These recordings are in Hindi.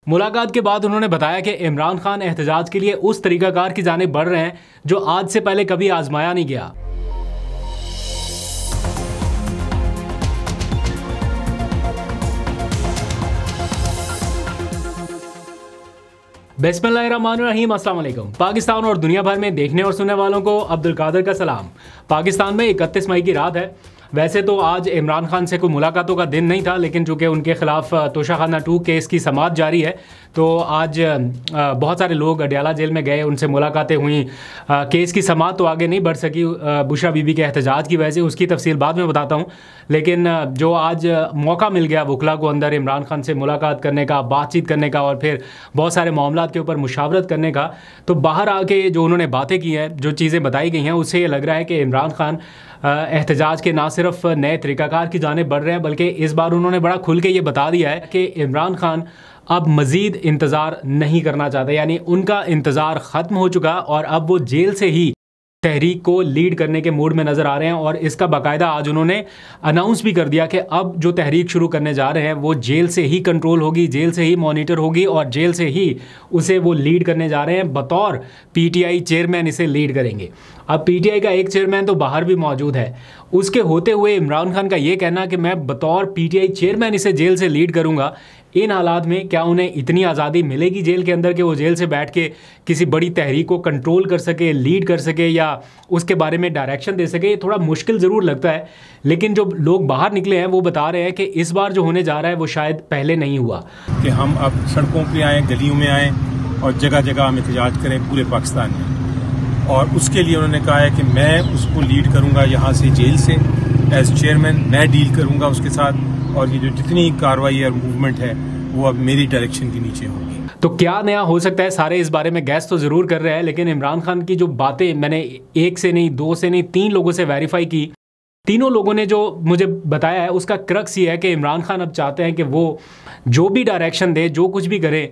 मुलाकात के बाद उन्होंने बताया कि इमरान खान एहतजाज के लिए उस तरीकाकार की जानिब बढ़ रहे हैं जो आज से पहले कभी आजमाया नहीं गया। बिस्मिल्लाहिर्रहमानिर्रहीम, अस्सलाम वालेकुम। पाकिस्तान और दुनिया भर में देखने और सुनने वालों को अब्दुल कादिर का सलाम। पाकिस्तान में 31 मई की रात है। वैसे तो आज इमरान खान से कोई मुलाकातों का दिन नहीं था, लेकिन चूंकि उनके खिलाफ तोशाखाना 2 केस की समाअत जारी है तो आज बहुत सारे लोग अडयाला जेल में गए, उनसे मुलाकातें हुई। केस की समाअत तो आगे नहीं बढ़ सकी बुशरा बीबी के एहतजाज की वजह से, उसकी तफसील बाद में बताता हूँ। लेकिन जो आज मौका मिल गया वकला को अंदर इमरान खान से मुलाकात करने का, बातचीत करने का और फिर बहुत सारे मामलात के ऊपर मुशावरत करने का, तो बाहर आके जो उन्होंने बातें की हैं, जो चीज़ें बताई गई हैं, उससे ये लग रहा है कि इमरान खान एहतजाज के ना सिर्फ नए तरीक़ाकार की जानिब बढ़ रहे हैं, बल्कि इस बार उन्होंने बड़ा खुल के ये बता दिया है कि इमरान खान अब मज़ीद इंतज़ार नहीं करना चाहते, यानी उनका इंतज़ार ख़त्म हो चुका और अब वो जेल से ही तहरीक को लीड करने के मूड में नज़र आ रहे हैं। और इसका बाकायदा आज उन्होंने अनाउंस भी कर दिया कि अब जो तहरीक शुरू करने जा रहे हैं वो जेल से ही कंट्रोल होगी, जेल से ही मॉनिटर होगी और जेल से ही उसे वो लीड करने जा रहे हैं। बतौर पीटीआई चेयरमैन इसे लीड करेंगे। अब पीटीआई का एक चेयरमैन तो बाहर भी मौजूद है, उसके होते हुए इमरान खान का ये कहना कि मैं बतौर पीटीआई चेयरमैन इसे जेल से लीड करूँगा, इन हालात में क्या उन्हें इतनी आज़ादी मिलेगी जेल के अंदर कि वो जेल से बैठ के किसी बड़ी तहरीक को कंट्रोल कर सके, लीड कर सके या उसके बारे में डायरेक्शन दे सके? ये थोड़ा मुश्किल ज़रूर लगता है, लेकिन जो लोग बाहर निकले हैं वो बता रहे हैं कि इस बार जो होने जा रहा है वो शायद पहले नहीं हुआ। कि हम अब सड़कों पे आएँ, गलियों में आएँ और जगह जगह हम एहतजाज करें पूरे पाकिस्तान में। और उसके लिए उन्होंने कहा है कि मैं उसको लीड करूँगा यहाँ से, जेल से एज चेयरमैन मैं डील करूँगा उसके साथ, और ये जो जितनी कार्रवाई और मूवमेंट है वो अब मेरी डायरेक्शन के नीचे होगी। तो क्या नया हो सकता है, सारे इस बारे में गैस तो ज़रूर कर रहे हैं, लेकिन इमरान खान की जो बातें मैंने एक से नहीं, दो से नहीं, 3 लोगों से वेरीफाई की, तीनों लोगों ने जो मुझे बताया है उसका क्रक्स ये है कि इमरान खान अब चाहते हैं कि वो जो भी डायरेक्शन दे, जो कुछ भी करे,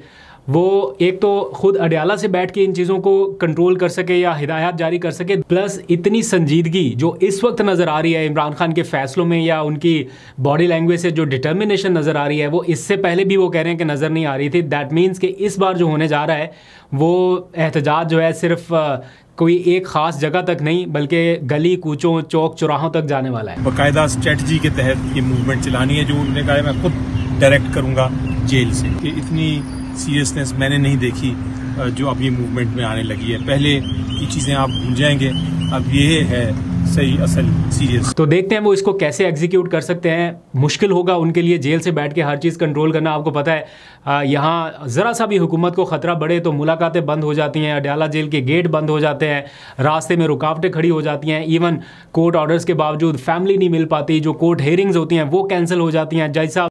वो एक तो खुद अडयाला से बैठ के इन चीज़ों को कंट्रोल कर सके या हिदायत जारी कर सके, प्लस इतनी संजीदगी जो इस वक्त नज़र आ रही है इमरान खान के फ़ैसलों में या उनकी बॉडी लैंग्वेज से जो डिटर्मिनेशन नज़र आ रही है वो इससे पहले भी वो कह रहे हैं कि नज़र नहीं आ रही थी। दैट मीन्स कि इस बार जो होने जा रहा है वो एहतजाज जो है सिर्फ कोई एक ख़ास जगह तक नहीं, बल्कि गली कूचों, चौक चौराहों तक जाने वाला है। बाकायदा स्ट्रेटजी के तहत ये मूवमेंट चलानी है, जो उन्होंने कहा है मैं खुद डायरेक्ट करूँगा जेल से। कि इतनी सीरियसनेस मैंने नहीं देखी जो अब ये मूवमेंट में आने लगी है। पहले ये चीज़ें आप भूल जाएंगे, अब ये है सही असल सीरियस। तो देखते हैं वो इसको कैसे एग्जीक्यूट कर सकते हैं। मुश्किल होगा उनके लिए जेल से बैठ के हर चीज़ कंट्रोल करना। आपको पता है यहाँ ज़रा सा भी हुकूमत को ख़तरा बढ़े तो मुलाकातें बंद हो जाती हैं, अडयाला जेल के गेट बंद हो जाते हैं, रास्ते में रुकावटें खड़ी हो जाती हैं, इवन कोर्ट ऑर्डर्स के बावजूद फैमिली नहीं मिल पाती, जो कोर्ट हेयरिंग्स होती हैं वो कैंसिल हो जाती हैं। जैसा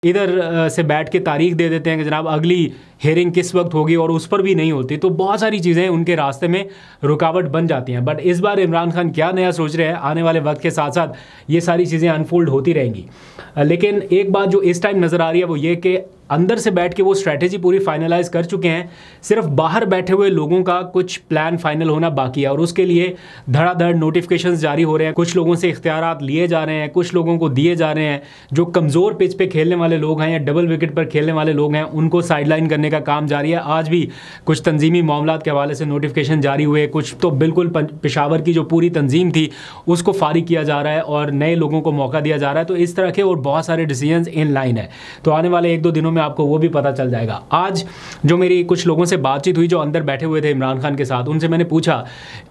इधर से बैठ के तारीख दे देते हैं कि जनाब अगली हेयरिंग किस वक्त होगी और उस पर भी नहीं होती, तो बहुत सारी चीज़ें उनके रास्ते में रुकावट बन जाती हैं। बट इस बार इमरान खान क्या नया सोच रहे हैं, आने वाले वक्त के साथ साथ ये सारी चीज़ें अनफोल्ड होती रहेंगी। लेकिन एक बात जो इस टाइम नज़र आ रही है वो ये कि अंदर से बैठ के वो स्ट्रैटेजी पूरी फाइनलाइज कर चुके हैं, सिर्फ बाहर बैठे हुए लोगों का कुछ प्लान फाइनल होना बाकी है और उसके लिए धड़ाधड़ नोटिफिकेशंस जारी हो रहे हैं। कुछ लोगों से इख्तियारात लिए जा रहे हैं, कुछ लोगों को दिए जा रहे हैं। जो कमज़ोर पिच पे खेलने वाले लोग हैं या डबल विकेट पर खेलने वाले लोग हैं उनको साइडलाइन करने का काम जारी है। आज भी कुछ तंजीमी मामलात के हवाले से नोटिफिकेशन जारी हुए, कुछ तो बिल्कुल पेशावर की जो पूरी तंजीम थी उसको फारिग किया जा रहा है और नए लोगों को मौका दिया जा रहा है। तो इस तरह के और बहुत सारे डिसीजंस इन लाइन है, तो आने वाले 1-2 दिनों में आपको वो भी पता चल जाएगा। आज जो मेरी कुछ लोगों से बातचीत हुई जो अंदर बैठे हुए थे इमरान खान के साथ, उनसे मैंने पूछा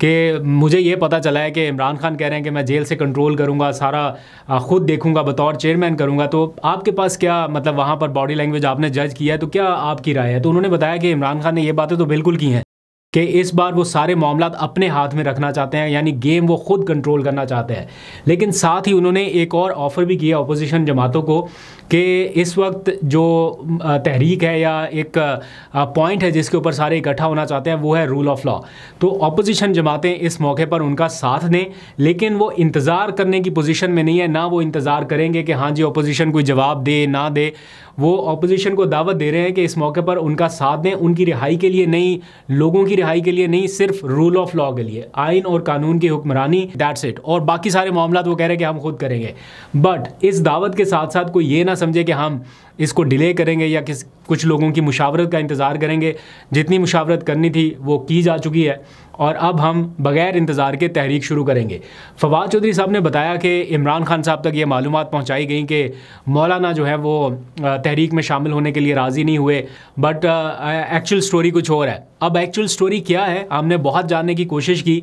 कि मुझे ये पता चला है कि इमरान खान कह रहे हैं कि मैं जेल से कंट्रोल करूंगा, सारा खुद देखूंगा, बतौर चेयरमैन करूंगा। तो आपके पास क्या मतलब वहाँ पर बॉडी लैंग्वेज आपने जज किया है, तो क्या आपकी राय है? तो उन्होंने बताया कि इमरान खान ने ये बातें तो बिल्कुल की हैं कि इस बार वो सारे मामलात अपने हाथ में रखना चाहते हैं, यानी गेम वो खुद कंट्रोल करना चाहते हैं। लेकिन साथ ही उन्होंने एक और ऑफ़र भी किया अपोजिशन जमातों को कि इस वक्त जो तहरीक है या एक पॉइंट है जिसके ऊपर सारे इकट्ठा होना चाहते हैं वो है रूल ऑफ लॉ। तो अपोजिशन जमातें इस मौके पर उनका साथ दें, लेकिन वो इंतज़ार करने की पोजीशन में नहीं है। ना वो इंतज़ार करेंगे कि हाँ जी अपोजिशन कोई जवाब दे ना दे, वो अपोजिशन को दावत दे रहे हैं कि इस मौके पर उनका साथ दें, उनकी रिहाई के लिए नहीं, लोगों की रिहाई के लिए नहीं, सिर्फ रूल ऑफ लॉ के लिए, आइन और कानून की हुक्मरानी, दैट्स इट। और बाकी सारे मामला वो कह रहे हैं कि हम खुद करेंगे। बट इस दावत के साथ साथ कोई ये ना समझे कि हम इसको डिले करेंगे या कुछ लोगों की मुशावरत का इंतज़ार करेंगे। जितनी मुशावरत करनी थी वो की जा चुकी है और अब हम बग़ैर इंतज़ार के तहरीक शुरू करेंगे। फवाद चौधरी साहब ने बताया कि इमरान खान साहब तक ये मालूमात पहुंचाई गई कि मौलाना जो है वो तहरीक में शामिल होने के लिए राज़ी नहीं हुए, बट एक्चुअल स्टोरी कुछ और है। अब एक्चुअल स्टोरी क्या है, हमने बहुत जानने की कोशिश की,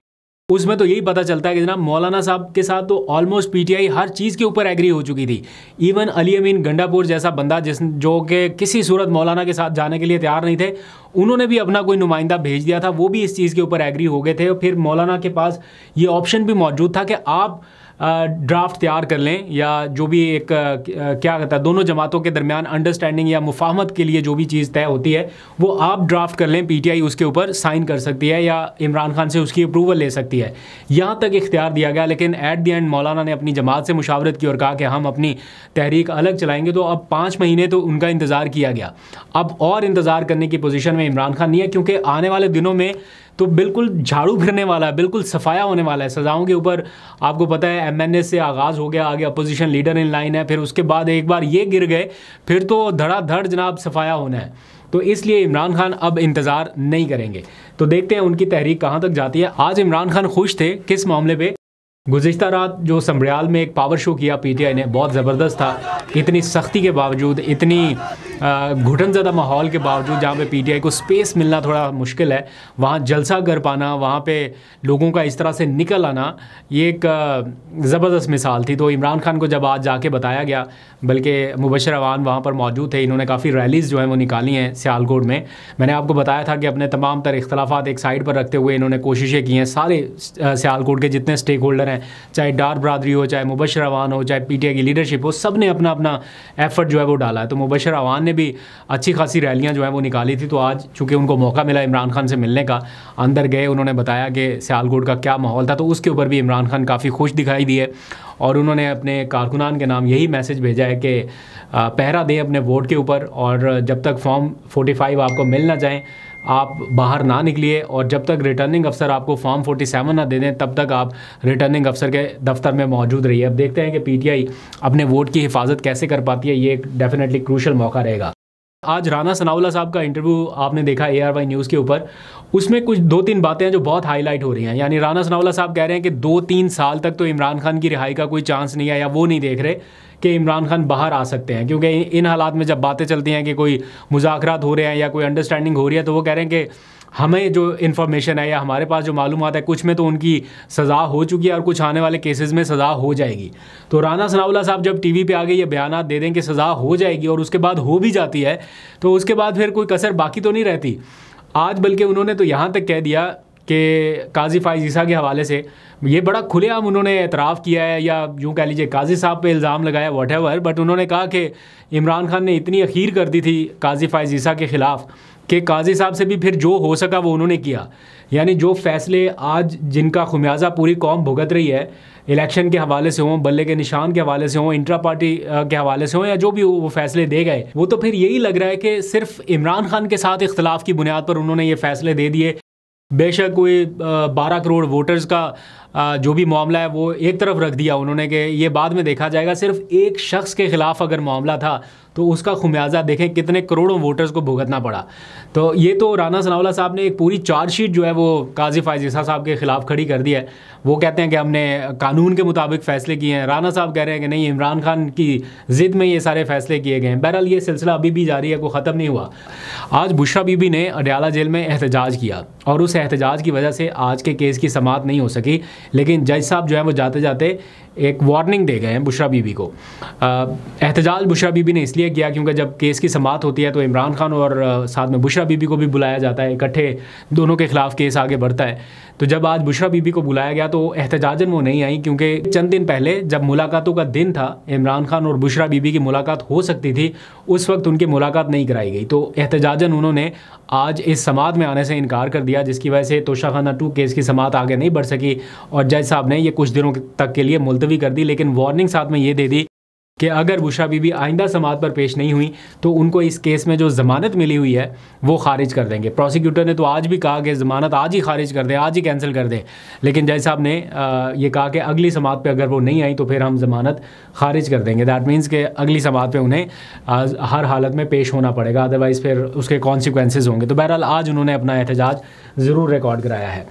उसमें तो यही पता चलता है कि जनाब मौलाना साहब के साथ तो ऑलमोस्ट पीटीआई हर चीज़ के ऊपर एग्री हो चुकी थी। इवन अली अमीन गंडापुर जैसा बंदा जो कि किसी सूरत मौलाना के साथ जाने के लिए तैयार नहीं थे, उन्होंने भी अपना कोई नुमाइंदा भेज दिया था, वो भी इस चीज़ के ऊपर एग्री हो गए थे। और फिर मौलाना के पास ये ऑप्शन भी मौजूद था कि आप ड्राफ्ट तैयार कर लें या जो भी एक क्या कहता है दोनों जमातों के दरमियान अंडरस्टैंडिंग या मुफाहमत के लिए जो भी चीज़ तय होती है वो आप ड्राफ्ट कर लें, पीटीआई उसके ऊपर साइन कर सकती है या इमरान खान से उसकी अप्रूवल ले सकती है। यहाँ तक इख्तियार दिया गया, लेकिन एट द एंड मौलाना ने अपनी जमात से मुशावरत की और कहा कि हम अपनी तहरीक अलग चलाएंगे। तो अब 5 महीने तो उनका इंतज़ार किया गया, अब और इंतज़ार करने की पोजीशन में इमरान खान नहीं है, क्योंकि आने वाले दिनों में तो बिल्कुल झाड़ू फिरने वाला है, बिल्कुल सफाया होने वाला है सज़ाओं के ऊपर। आपको पता है एमएनए से आगाज़ हो गया, आगे अपोजिशन लीडर इन लाइन है, फिर उसके बाद एक बार ये गिर गए फिर तो धड़ाधड़ जनाब सफाया होना है। तो इसलिए इमरान खान अब इंतज़ार नहीं करेंगे। तो देखते हैं उनकी तहरीक कहाँ तक जाती है। आज इमरान खान खुश थे किस मामले पे? गुज़िश्ता रात जो समरियाल में एक पावर शो किया पीटीआई ने, बहुत ज़बरदस्त था। इतनी सख्ती के बावजूद, इतनी घुटन ज़दा माहौल के बावजूद, जहाँ पे पीटीआई को स्पेस मिलना थोड़ा मुश्किल है, वहाँ जलसा कर पाना, वहाँ पे लोगों का इस तरह से निकल आना, ये एक ज़बरदस्त मिसाल थी। तो इमरान खान को जब आज जाके बताया गया, बल्कि मुबशर अवान वहाँ पर मौजूद थे, इन्होंने काफ़ी रैलीज़ जो हैं वो निकाली हैं सियालकोट में। मैंने आपको बताया था कि अपने तमाम तर इख्तलाफात एक साइड पर रखते हुए इन्होंने कोशिशें की हैं, सारे सियालकोट के जितने स्टेक होल्डर हैं, चाहे डार बरादरी हो, चाहे मुबशर अवान हो, चाहे पीटीआई की लीडरशिप हो, सब ने अपना अपना एफर्ट जो है वो डाला है। तो मुबशर अवान ने भी अच्छी खासी रैलियां जो है वो निकाली थी। तो आज चूँकि उनको मौका मिला इमरान खान से मिलने का, अंदर गए, उन्होंने बताया कि सियालकोट का क्या माहौल था, तो उसके ऊपर भी इमरान खान काफ़ी खुश दिखाई दिए और उन्होंने अपने कारकुनान के नाम यही मैसेज भेजा है कि पहरा दें अपने वोट के ऊपर, और जब तक फॉर्म 45 आपको मिल ना जाए आप बाहर ना निकलिए, और जब तक रिटर्निंग अफसर आपको फॉर्म 47 ना दे दें तब तक आप रिटर्निंग अफसर के दफ्तर में मौजूद रहिए। अब देखते हैं कि पीटीआई अपने वोट की हिफाजत कैसे कर पाती है, ये एक डेफिनेटली क्रूशल मौका रहेगा। आज राना सनाउल्लाह साहब का इंटरव्यू आपने देखा ARY न्यूज़ के ऊपर, उसमें कुछ 2-3 बातें हैं जो बहुत हाईलाइट हो रही हैं। यानी राना सनाउल्लाह साहब कह रहे हैं कि 2-3 साल तक तो इमरान खान की रिहाई का कोई चांस नहीं है, या वो नहीं देख रहे कि इमरान खान बाहर आ सकते हैं, क्योंकि इन हालात में जब बातें चलती हैं कि कोई मुज़ाकरात हो रहे हैं या कोई अंडरस्टैंडिंग हो रही है, तो वो कह रहे हैं कि हमें जो इन्फॉर्मेशन है या हमारे पास जो मालूमात है, कुछ में तो उनकी सज़ा हो चुकी है और कुछ आने वाले केसेस में सज़ा हो जाएगी। तो राना सनाउल्लाह साहब जब टीवी पे आगे ये बयानात दे दें कि सज़ा हो जाएगी और उसके बाद हो भी जाती है, तो उसके बाद फिर कोई कसर बाकी तो नहीं रहती। आज बल्कि उन्होंने तो यहाँ तक कह दिया कि काजी फाइज़ ईसा के हवाले से ये बड़ा खुलेआम उन्होंने एतराफ़ किया है, या यूँ कह लीजिए काजी साहब पे इल्ज़ाम लगाया व्हाटएवर, बट उन्होंने कहा कि इमरान खान ने इतनी अखीर कर दी थी काजी फाइज़ ईसा के ख़िलाफ़ कि काजी साहब से भी फिर जो हो सका वो उन्होंने किया। यानी जो फ़ैसले आज जिनका खुमियाजा पूरी कौम भुगत रही है, इलेक्शन के हवाले से हों, बल्ले के निशान के हवाले से हों, इंट्रा पार्टी के हवाले से हों, या जो भी वो फैसले दे गए, वो तो फिर यही लग रहा है कि सिर्फ इमरान खान के साथ इख्तलाफ की बुनियाद पर उन्होंने ये फ़ैसले दे दिए। बेशक कोई 12 करोड़ वोटर्स का जो भी मामला है वो एक तरफ रख दिया उन्होंने कि ये बाद में देखा जाएगा। सिर्फ एक शख्स के ख़िलाफ़ अगर मामला था तो उसका खुमियाजा देखें कितने करोड़ों वोटर्स को भुगतना पड़ा। तो ये तो राना सनाउल्लाह साहब ने एक पूरी चार्जशीट जो है वो काजी फाइज़ ईसा साहब के ख़िलाफ़ खड़ी कर दी है। वो कहते हैं कि हमने कानून के मुताबिक फ़ैसले किए हैं, राना साहब कह रहे हैं कि नहीं, इमरान खान की ज़िद में ये सारे फ़ैसले किए गए हैं। बहरहाल ये सिलसिला अभी भी जारी है, कोई ख़त्म नहीं हुआ। आज बुशरा बीबी ने अडयाला जेल में एहतजाज किया और उस एहतजाज की वजह से आज के केस की समाअत नहीं हो सकी, लेकिन जज साहब जो है वो जाते जाते एक वार्निंग दे गए हैं बुशरा बीबी को। एहतजाज बुशरा बीबी ने इसलिए किया क्योंकि जब केस की समाअत होती है तो इमरान खान और साथ में बुशरा बीबी को भी बुलाया जाता है, इकट्ठे दोनों के ख़िलाफ़ केस आगे बढ़ता है। तो जब आज बुशरा बीबी को बुलाया गया तो एहतजाजन वो नहीं आई, क्योंकि चंद दिन पहले जब मुलाकातों का दिन था, इमरान खान और बुशरा बीबी की मुलाकात हो सकती थी, उस वक्त उनकी मुलाकात नहीं कराई गई। तो एहतजाजन उन्होंने आज इस समाअत में आने से इनकार कर दिया, जिसकी वजह से तोशाखाना 2 केस की समाअत आगे नहीं बढ़ सकी और जज साहब ने ये कुछ दिनों तक के लिए मुलतवी कर दी। लेकिन वार्निंग साथ में ये दे दी कि अगर बुशरा बीबी आइंदा समाअत पर पेश नहीं हुई तो उनको इस केस में जो ज़मानत मिली हुई है वो खारिज कर देंगे। प्रोसिक्यूटर ने तो आज भी कहा कि ज़मानत आज ही खारिज कर दें, आज ही कैंसिल कर दें, लेकिन जज साहब ने ये कहा कि अगली समाअत पे अगर वो नहीं आई तो फिर हम ज़मानत खारिज कर देंगे। दैट मीन्स कि अगली समाअत पे उन्हें हर हालत में पेश होना पड़ेगा, अदरवाइज़ फिर उसके कॉन्सिक्वेंसेज होंगे। तो बहरहाल आज उन्होंने अपना एहतजाज ज़रूर रिकॉर्ड कराया है।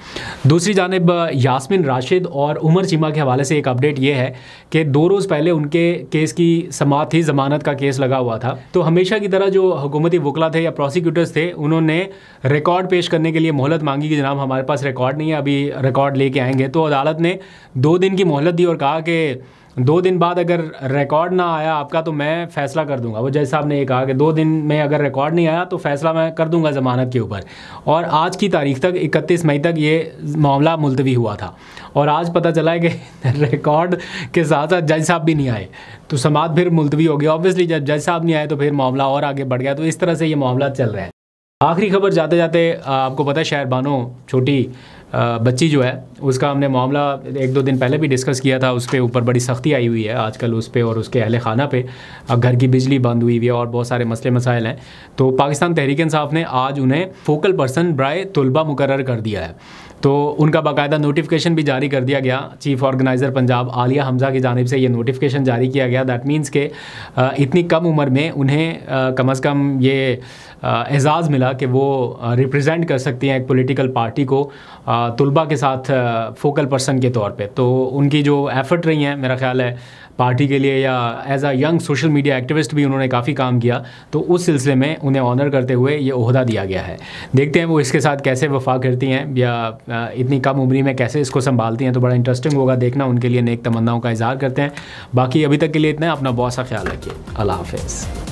दूसरी जानिब यास्मिन राशिद और उमर चीमा के हवाले से एक अपडेट ये है कि 2 रोज़ पहले उनके केस की समाअत थी, ज़मानत का केस लगा हुआ था। तो हमेशा की तरह जो हुकूमती वकला थे या प्रोसिक्यूटर्स थे उन्होंने रिकॉर्ड पेश करने के लिए मोहलत मांगी कि जनाब हमारे पास रिकॉर्ड नहीं है, अभी रिकॉर्ड लेके आएंगे। तो अदालत ने 2 दिन की मोहलत दी और कहा कि 2 दिन बाद अगर रिकॉर्ड ना आया आपका तो मैं फ़ैसला कर दूंगा। वो जज साहब ने ये कहा कि 2 दिन में अगर रिकॉर्ड नहीं आया तो फ़ैसला मैं कर दूंगा ज़मानत के ऊपर। और आज की तारीख तक 31 मई तक ये मामला मुलतवी हुआ था और आज पता चला है कि रिकॉर्ड के साथ साथ जज साहब भी नहीं आए तो समाअत फिर मुलतवी हो गई। ऑब्वियसली जब जज साहब नहीं आए तो फिर मामला और आगे बढ़ गया। तो इस तरह से ये मामला चल रहा है। आखिरी खबर जाते जाते आपको पता है शहर बानो छोटी बच्ची जो है उसका हमने मामला 1-2 दिन पहले भी डिस्कस किया था। उसके ऊपर बड़ी सख्ती आई हुई है आजकल उस पर और उसके अहले खाना पे। अब घर की बिजली बंद हुई हुई है और बहुत सारे मसले मसाइल हैं। तो पाकिस्तान तहरीक इंसाफ ने आज उन्हें फोकल पर्सन बराए तुलबा मुकर्रर कर दिया है। तो उनका बाकायदा नोटिफिकेशन भी जारी कर दिया गया। चीफ़ ऑर्गेनाइज़र पंजाब आलिया हमज़ा की जानिब से ये नोटिफिकेशन जारी किया गया। दैट मीन्स के इतनी कम उम्र में उन्हें कम अज़ कम ये एजाज़ मिला कि वो रिप्रेजेंट कर सकती हैं एक पॉलिटिकल पार्टी को तुलबा के साथ फोकल पर्सन के तौर पे। तो उनकी जो एफ़र्ट रही हैं मेरा ख़्याल है पार्टी के लिए या as a young social media activist भी उन्होंने काफ़ी काम किया। तो उस सिलसिले में उन्हें ऑनर करते हुए ये ओहदा दिया गया है। देखते हैं वो इसके साथ कैसे वफा करती हैं या इतनी कम उम्री में कैसे इसको संभालती हैं। तो बड़ा इंटरेस्टिंग होगा देखना। उनके लिए नेक तमन्नाओं का इज़हार करते हैं। बाकी अभी तक के लिए इतना, अपना बहुत सा ख्याल रखिए। अल्लाह हाफ़िज़।